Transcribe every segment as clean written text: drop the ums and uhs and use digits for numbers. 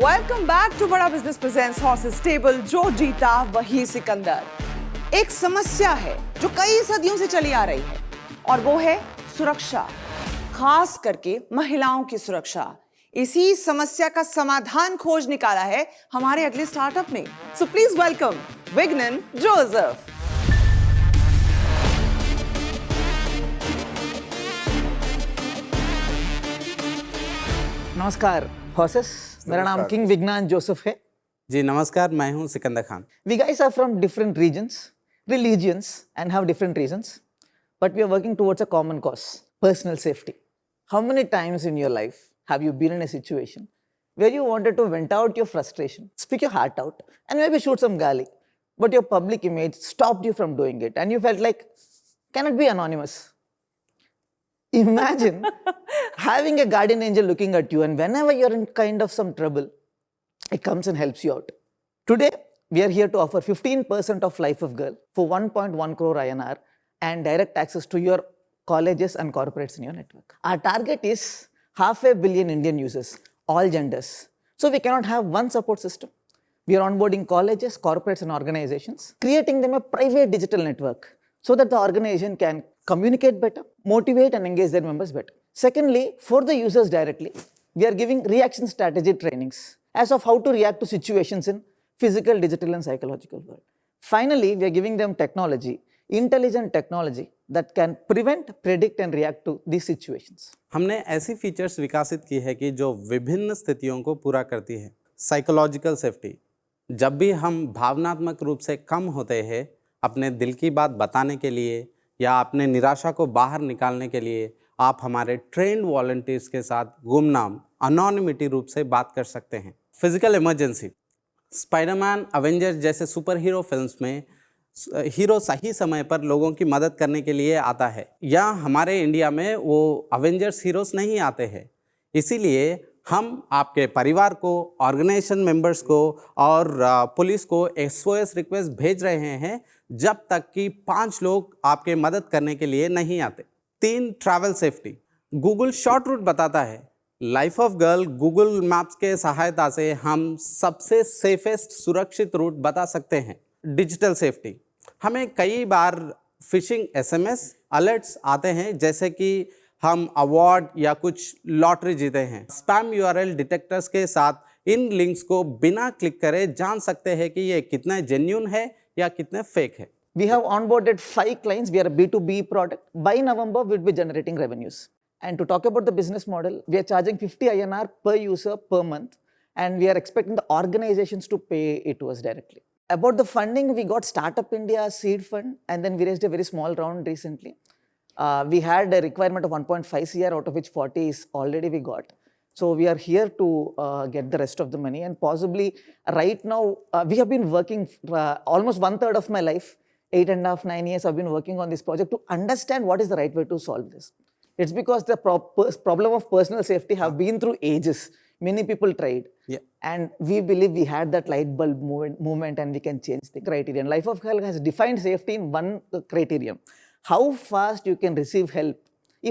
Welcome back to बड़ा business presents horses stable, जो जीता वही सिकंदर। एक समस्या है जो कई सदियों से चली आ रही है और वो है सुरक्षा, खास करके महिलाओं की सुरक्षा। इसी समस्या का समाधान खोज निकाला है हमारे अगले स्टार्टअप ने। So please welcome Vignan Joseph. नमस्कार हॉर्सेस, मेरा नाम किंग विज्ञान जोसेफ है। जी नमस्कार, मैं हूं Sikandar Khan. We guys are from different regions, religions and have different reasons, but we are working towards a common cause, personal safety. How many times in your life have you been in a situation where you wanted to vent out your frustration, speak your heart out and maybe shoot some gali, but your public image stopped you from doing it and you felt like, can it be anonymous? Imagine having a guardian angel looking at you, and whenever you're in kind of some trouble, it comes and helps you out. Today, we are here to offer 15% of Life of Girl for 1.1 crore INR and direct access to your colleges and corporates in your network. Our target is 500 million Indian users, all genders. So we cannot have one support system. We are onboarding colleges, corporates and organizations, creating them a private digital network so that the organization can communicate better, motivate and engage their members better. Secondly, for the users directly, we are giving reaction strategy trainings as of how to react to situations in physical, digital and psychological world. Finally, we are giving them technology, intelligent technology that can prevent, predict and react to these situations. हमने ऐसी features विकसित की है कि जो विभिन्न स्थितियों को पूरा करती है। साइकोलॉजिकल सेफ्टी, जब भी हम भावनात्मक रूप से कम होते हैं, अपने दिल की बात बताने के लिए या अपने निराशा को बाहर निकालने के लिए आप हमारे ट्रेंड वॉलंटियर्स के साथ गुमनाम अनोनिमिटी रूप से बात कर सकते हैं। फिजिकल इमरजेंसी, स्पाइडरमैन, अवेंजर्स जैसे सुपर हीरो फिल्म्स में हीरो सही समय पर लोगों की मदद करने के लिए आता है, या हमारे इंडिया में वो अवेंजर्स हीरोज़ नहीं आते हैं। इसीलिए हम आपके परिवार को, ऑर्गेनाइजेशन मेंबर्स को और पुलिस को SOS रिक्वेस्ट भेज रहे हैं जब तक कि 5 लोग आपके मदद करने के लिए नहीं आते। 3, travel safety, Google short route बताता है। Life of girl Google maps के सहायता से हम सबसे सेफेस्ट सुरक्षित रूट बता सकते हैं। डिजिटल सेफ्टी, हमें कई बार फिशिंग SMS अलर्ट्स आते हैं, जैसे कि हम अवार्ड या कुछ लॉटरी जीते हैं। स्पैम URL डिटेक्टर्स के साथ इन लिंक्स को बिना क्लिक करे जान सकते हैं कि ये कितना जेन्युइन है या कितने फेक है। We have onboarded 5 clients. We are a B2B product. By November, we'll be generating revenues. And to talk about the business model, we are charging 50 INR per user per month, and we are expecting the organizations to pay it to us directly. About the funding, we got Startup India seed fund, and then we raised a very small round recently. We had a requirement of 1.5 CR, out of which 40 is already we got. So we are here to get the rest of the money, and possibly right now, we have been working almost 1/3 of my life, 8.5, 9 years I've been working on this project to understand what is the right way to solve this. It's because the problem of personal safety have been through ages. Many people tried. Yeah. And we believe we had that light bulb movement and we can change the criterion. Life of Girl has defined safety in one criterion. How fast you can receive help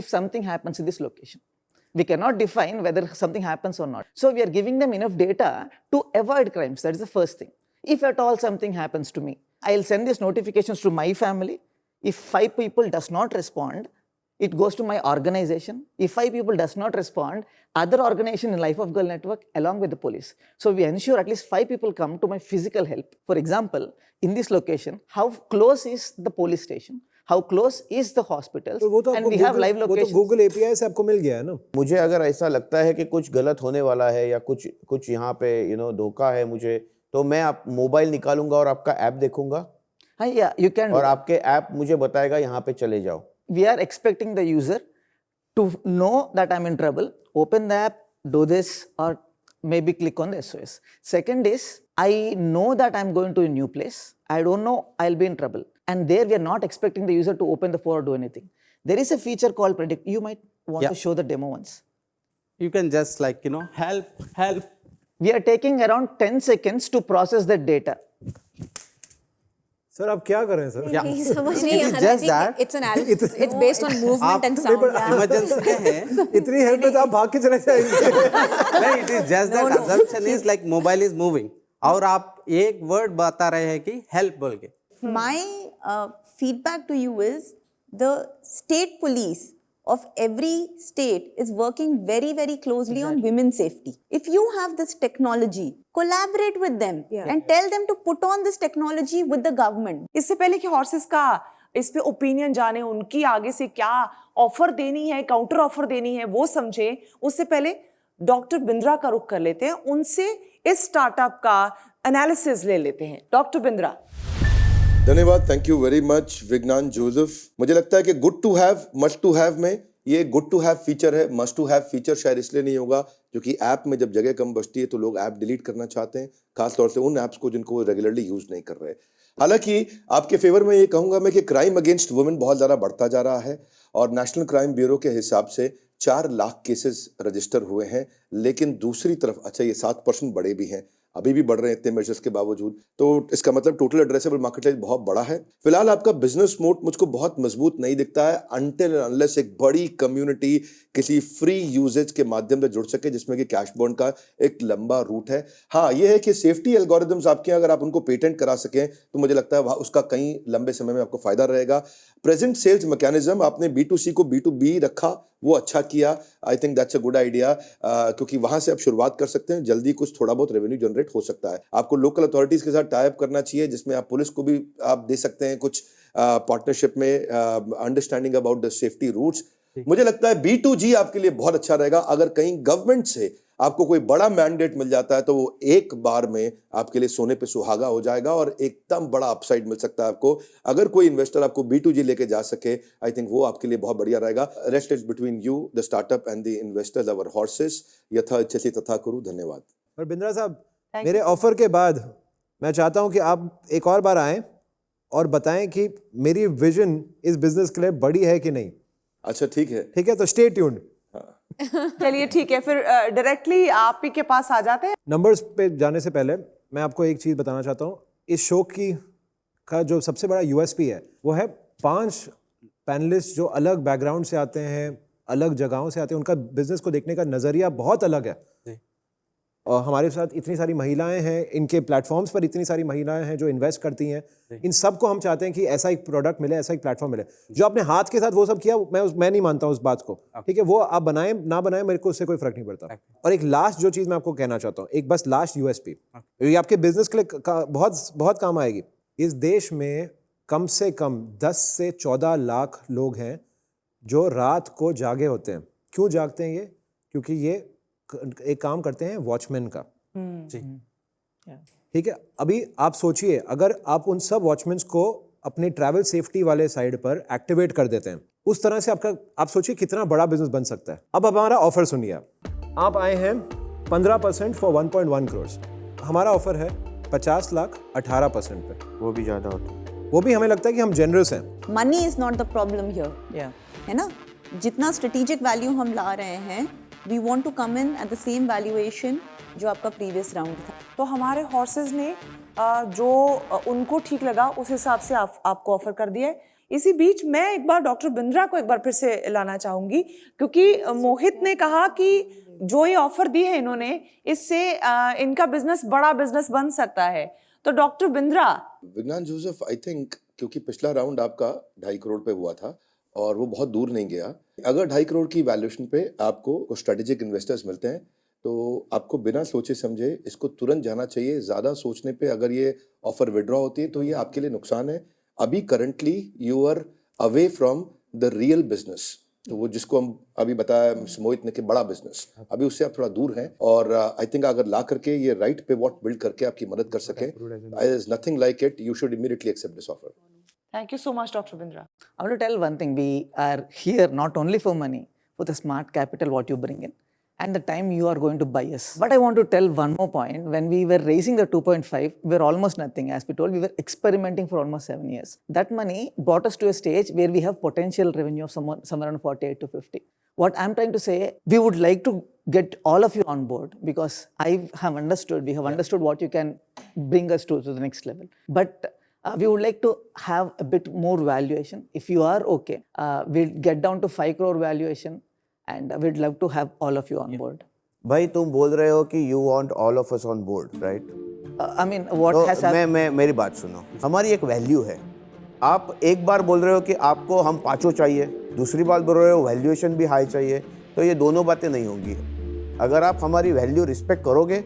if something happens in this location. We cannot define whether something happens or not. So we are giving them enough data to avoid crimes. That is the first thing. If at all something happens to me, I'll send these notifications to my family. If 5 people does not respond, it goes to my organization. If 5 people does not respond, other organization in Life of Girl network along with the police. So we ensure at least 5 people come to my physical help. For example, in this location, how close is the police station? How close is the hospital? तो And we have live वो तो locations. Google API से आपको मिल गया है ना। मुझे अगर ऐसा लगता है कि कुछ गलत होने वाला है या कुछ यहाँ पे धोखा है मुझे, तो मैं आप मोबाइल निकालूंगा और आपका ऐप देखूंगा। Yeah, you can. और आपके ऐप मुझे बताएगा यहाँ पे चले जाओ। We are expecting the user to know that I'm in trouble, open the app, do this, or maybe click on the SOS. Second is, I know that I'm going to a new place. I don't know I'll be in trouble. And there we are not expecting the user to open the phone or do anything. There is a feature called Predict. You might want to show the demo once. You can just help. We are taking around 10 seconds to process the data. Sir आप क्या कर रहे हैं sir? नहीं समझ नहीं आ It is रहा just that- it's based on movement and आप sound. इमरजेंसी में हैं इतनी हेल्प है तो आप भाग के चले जाएंगे। नहीं, it is just that assumption is like mobile is moving और आप एक वर्ड बता रहे हैं कि हेल्प बोल के। My feedback to you is the state police of every state is working very, very closely on women's safety. If you have this technology, collaborate with them and tell them to put on this technology with the government. इससे पहले कि horses का इस पे opinion जाने, उनकी आगे से क्या ऑफर देनी है, काउंटर ऑफर देनी है, वो समझे, उससे पहले डॉक्टर बिंद्रा का रुख कर लेते हैं, उनसे इस स्टार्टअप का एनालिसिस ले लेते हैं। डॉक्टर बिंद्रा। धन्यवाद, thank you very much Vigyan Joseph. मुझे लगता है कि good to have must to have में ये गुड टू हैव फीचर है, मस्ट टू हैव फीचर शायद इसलिए नहीं होगा क्योंकि ऐप में जब जगह कम बचती है तो लोग ऐप डिलीट करना चाहते हैं, खासतौर से उन ऐप्स को जिनको वो रेगुलरली यूज नहीं कर रहे। हालांकि आपके फेवर में ये कहूंगा मैं कि क्राइम अगेंस्ट वुमेन बहुत ज़्यादा बढ़ता जा रहा है और नेशनल क्राइम ब्यूरो के हिसाब से 4 लाख केसेस रजिस्टर हुए हैं, लेकिन दूसरी तरफ अच्छा ये 7% बड़े भी हैं, अभी भी बढ़ रहे हैं इतने मेजर्स के बावजूद, तो इसका मतलब टोटल एड्रेसेबल मार्केट बहुत बड़ा है। फिलहाल आपका बिजनेस मोड मुझको बहुत मजबूत नहीं दिखता है अनटिल अनलेस एक बड़ी कम्युनिटी किसी फ्री यूजेज के माध्यम से जुड़ सके जिसमें कि कैश बर्न का एक लंबा रूट है। हाँ, ये है कि सेफ्टी एल्गोरिदम्स आपके अगर आप उनको पेटेंट करा सकें तो मुझे लगता है उसका कहीं लंबे समय में आपको फायदा रहेगा। प्रेजेंट सेल्स मैकेनिज्म आपने B2C को B2B रखा, वो अच्छा किया, I think that's a good idea, क्योंकि वहां से आप शुरुआत कर सकते हैं, जल्दी कुछ थोड़ा बहुत रेवेन्यू जनरेट हो सकता है। आपको लोकल अथॉरिटीज के साथ टाई अप करना चाहिए जिसमें आप पुलिस को भी आप दे सकते हैं कुछ पार्टनरशिप में, understanding about the safety routes. मुझे लगता है B2G आपके लिए बहुत अच्छा रहेगा। अगर कहीं गवर्नमेंट से आपको कोई बड़ा मैंडेट मिल जाता है तो वो एक बार में आपके लिए सोने पे सुहागा हो जाएगा और एकदम बड़ा अपसाइड मिल सकता है आपको। अगर कोई इन्वेस्टर आपको B2G लेके जा सके, आई थिंक वो आपके लिए बहुत बढ़िया रहेगा। Rest is between you, the startup and the investors, our horses. यथा इच्छसि तथा कुरु। धन्यवाद। और बिंद्रा साहब, मेरे ऑफर के बाद मैं चाहता हूं कि आप एक और बार आएं और बताएं कि मेरी विजन इस बिजनेस के लिए बड़ी है कि नहीं। अच्छा, ठीक है। ठीक है, तो स्टे ट्यून्ड। चलिए ठीक है, फिर डायरेक्टली आप ही के पास आ जाते हैं। नंबर्स पे जाने से पहले मैं आपको एक चीज़ बताना चाहता हूँ। इस शो का जो सबसे बड़ा USP है वो है 5 पैनलिस्ट जो अलग बैकग्राउंड से आते हैं, अलग जगहों से आते हैं, उनका बिजनेस को देखने का नज़रिया बहुत अलग है। और हमारे साथ इतनी सारी महिलाएं हैं, इनके प्लेटफॉर्म्स पर इतनी सारी महिलाएं हैं जो इन्वेस्ट करती हैं। इन सब को हम चाहते हैं कि ऐसा एक प्रोडक्ट मिले, ऐसा एक प्लेटफॉर्म मिले। जो आपने हाथ के साथ वो सब किया, मैं नहीं मानता उस बात को, ठीक है। वो आप बनाएं ना बनाएं, मेरे को उससे कोई फर्क नहीं पड़ता। और एक लास्ट जो चीज़ मैं आपको कहना चाहता हूँ, एक बस लास्ट USP, ये आपके बिजनेस के लिए बहुत बहुत काम आएगी। इस देश में कम से कम 10 से 14 लाख लोग हैं जो रात को जागे होते हैं। क्यों जागते हैं ये? क्योंकि ये एक काम करते हैं वॉचमैन का। ठीक है, अभी आप सोचिए अगर आप उन सब वॉचमैन्स को अपने ट्रैवल सेफ्टी वाले साइड पर एक्टिवेट कर देते हैं, उस तरह से आप सोचिए कितना बड़ा बिजनेस बन सकता है। अब हमारा ऑफर सुनिए। आप आए हैं 15% फॉर 1.1 करोड़। हमारा ऑफर है 50 लाख 18% पे। वो भी ज्यादा होता है। वो भी हमें लगता है कि हम जेनरस हैं। Money is not the problem here. है ना? जितना स्ट्रेटेजिक वैल्यू हम ला रहे हैं, we want to come in at the same valuation जो आपका प्रीवियस राउंड था। तो हमारे हॉर्सेस ने जो उनको ठीक लगा उस हिसाब से आपको ऑफर कर दिया है। इसी बीच मैं एक बार डॉक्टर बिंद्रा को एक बार फिर से लाना चाहूंगी, क्योंकि मोहित ने कहा कि जो ये ऑफर दी है इन्होंने, इससे इनका बिजनेस बड़ा बिजनेस बन सकता है। तो डॉक्टर बिंद्रा। विज्ञान जोसेफ, आई थिंक क्योंकि पिछला राउंड आपका 2.5 करोड़ पे हुआ था और वो बहुत दूर नहीं गया। अगर 2.5 करोड़ की वैल्यूएशन पे आपको स्ट्रेटेजिक इन्वेस्टर्स मिलते हैं तो आपको बिना सोचे समझे इसको तुरंत जाना चाहिए। ज़्यादा सोचने पे अगर ये ऑफर विड्रॉ होती है तो ये आपके लिए नुकसान है। अभी currently you are away from the real business, तो वो जिसको हम अभी बताया मोहित ने कि बड़ा बिजनेस, अभी उससे आप थोड़ा दूर हैं। और आई थिंक अगर ला करके ये राइट पिवट बिल्ड करके आपकी मदद कर सके, there is nothing like it, you should immediately accept this offer. Thank you so much, Dr. Bindra. I want to tell one thing. We are here not only for money, for the smart capital what you bring in and the time you are going to buy us. But I want to tell one more point. When we were raising the 2.5, we were almost nothing. As we told, we were experimenting for almost 7 years. That money brought us to a stage where we have potential revenue of somewhere around 48 to 50. What I'm trying to say, we would like to get all of you on board because we have understood what you can bring us to the next level. But we would like to have a bit more valuation. If you are okay, we'll get down to 5 crore valuation, and we'd love to have all of you on board. भाई तुम बोल रहे हो कि you want all of us on board, right? I mean, what has happened? मैं मेरी बात सुनो, हमारी एक वैल्यू है. आप एक बार बोल रहे हो कि आपको हम पाँचों चाहिए, दूसरी बात बोल रहे हो वैल्यूएशन भी हाई चाहिए, तो ये दोनों बातें नहीं होंगी. अगर आप हमारी वैल्यू रिस्पेक्ट करोगे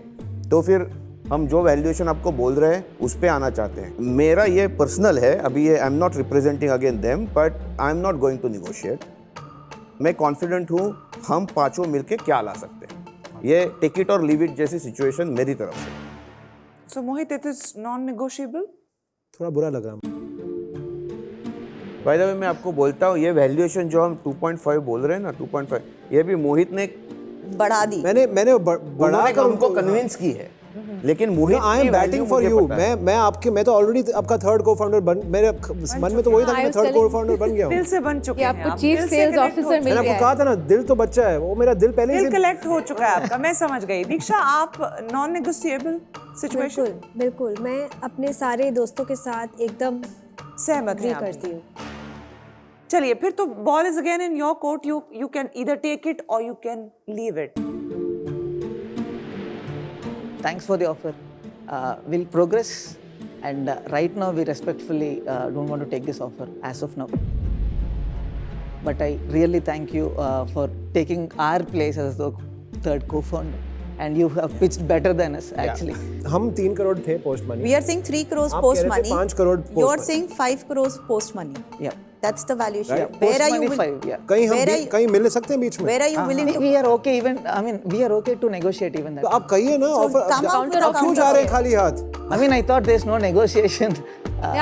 तो फिर हम जो वैल्यूएशन आपको बोल रहे हैं उस पर आना चाहते हैं. मेरा ये पर्सनल है, अभी ये I am not representing again them, but I am not going to negotiate. मैं कॉन्फिडेंट हूँ हम पाँचों मिलके क्या ला सकते हैं. ये टेक इट और लीव इट जैसी सिचुएशन मेरी तरफ से. So Mohit, it is non-negotiable? थोड़ा बुरा लग रहा है. बाय द वे मैं आपको बोलता हूँ ये वैल्यूएशन जो हम 2.5 बोल रहे हैं ना, 2.5 ये भी मोहित ने बढ़ा दी. मैंने बढ़ा कर उनको कन्विंस की है, लेकिन Mohit I am batting for you. मैं तो ऑलरेडी आपका थर्ड को फाउंडर बन, मेरे मन में तो वही था कि मैं थर्ड को फाउंडर बन गया हूँ. दिल से बन चुके हैं आपको आप, चीफ दिल से सेल्स connect ऑफिसर हो मिल मैंने गया आपको है. कहा था ना, दिल तो बच्चा है, वो मेरा दिल पहले दिल से. कलेक्ट हो चुका है आपका, मैं समझ गई. दीक्षा, आप नॉन नेगोशिएबल सिचुएशन बिल्कुल बिल्कुल, मैं अपने सारे दोस्तों के साथ एकदम सहमत एग्री हैं आप? करती हूँ. चलिए, फिर तो ball is again in your court. You can either take it or you can leave it. Thanks for the offer. We'll progress, and right now we respectfully don't want to take this offer as of now. But I really thank you for taking our place as the third co-founder, and you have pitched better than us actually. हम 3 करोड़ थे post money. We are saying 3 crores आप post कह रहे थे money. 5 crore post You are money. saying 5 crores post money. Yeah. That's the valuation. Right. Where Post are you? money will- 5, yeah. कहीं हम Where are you- कहीं मिल सकते हैं बीच में. Where are you willing to? We are okay even. I mean, we are okay to negotiate even तो that. आप कहिए ना offer. come out with a आप क्यों counter जा रहे हैं offer. खाली हाथ? I mean, I thought there's no negotiation.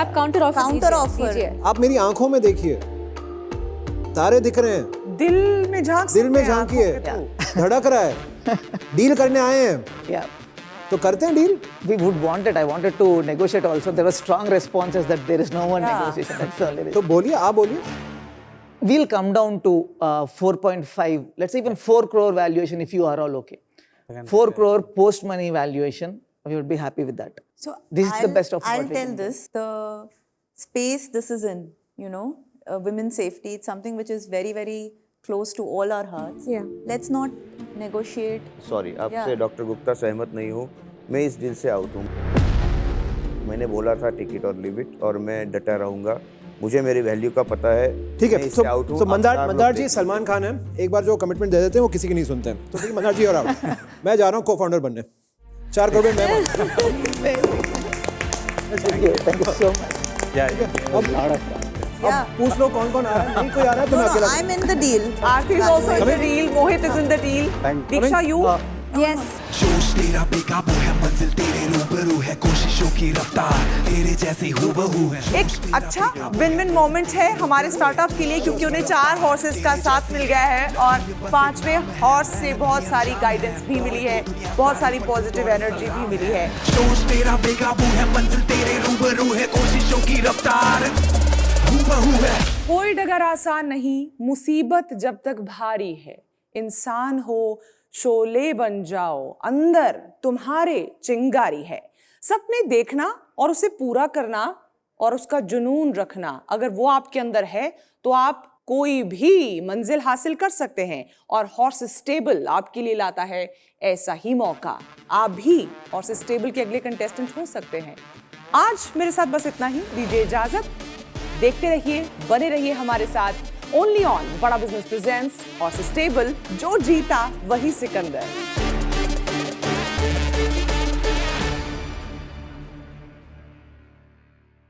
आप काउंटर ऑफर Counter offer. आप मेरी आंखों में देखिए, तारे दिख रहे हैं, दिल में झांक दिल में सकते हैं झांकिए, आंखों के थ्रू. धड़क रहा है, डील करने आए हैं, Yeah. तो करते हैं deal. We would want it. I wanted to negotiate also. There were strong responses that there is no one negotiation. That's the only reason. तो बोलिए, आप बोलिए. We'll come down to 4.5. Let's say even 4 crore valuation if you are all okay. 4 crore post money valuation. We would be happy with that. So This is the best of I'll what we tell can do. this: the space this is in, women's safety. It's something which is very, very close to all our hearts. Yeah. Let's not negotiate. Sorry आपसे Yeah. Doctor Gupta सहमत नहीं हूँ. मैं इस deal से out हूँ. मैंने बोला था टिकट और लिव इट, और मैं डटा रहूँगा. मुझे मेरी वैल्यू का पता है. ठीक मैं है. इससे आउट हूँ. तो आप मंदार चार लोग मंदार जी देखिए. सलमान खान है. एक बार जो कमिटमेंट दे देते हैं वो किसी की नहीं सुनते हैं. तो ठीक है, मंदार जी और आप. मैं जा रहा हूँ को-फाउंडर बनने. 4 करोड़ में मैं. Thank you so much. Yeah. पूछ लो कौन कौन आ रहा है. नहीं कोई आ रहा है तो No, मैं no, अकेला. I'm in the deal. Aarti is also in the deal. Mohit is in the deal. Diksha, you? Yes. जोश तेरा बेकाबू है, मंजिल तेरे रूबरू है, कोशिशों की रफ्तार तेरे जैसी हूबहू है. एक अच्छा विन विन मोमेंट है हमारे स्टार्टअप के लिए, क्योंकि उन्हें 4 हॉर्सेस का साथ मिल गया है और 5वें हॉर्स से बहुत सारी गाइडेंस भी मिली है, बहुत सारी पॉजिटिव एनर्जी भी मिली है. जोश तेरा बेकाबू है, मंजिल तेरे रूबरू है, कोशिशों की रफ्तार हूबहू है. कोई डगर आसान नहीं, मुसीबत जब तक भारी है. इंसान हो शोले बन जाओ, अंदर तुम्हारे चिंगारी है. सपने देखना और उसे पूरा करना और उसका जुनून रखना, अगर वो आपके अंदर है तो आप कोई भी मंजिल हासिल कर सकते हैं. और हॉर्स स्टेबल आपके लिए लाता है ऐसा ही मौका. आप भी हॉर्स स्टेबल के अगले कंटेस्टेंट हो सकते हैं. आज मेरे साथ बस इतना ही. दीजिए इजाजत. देखते रहिए, बने रहिए हमारे साथ. ओनली ऑन बड़ा बिजनेस प्रेजेंट्स हॉर्स स्टेबल. जो जीता वही सिकंदर.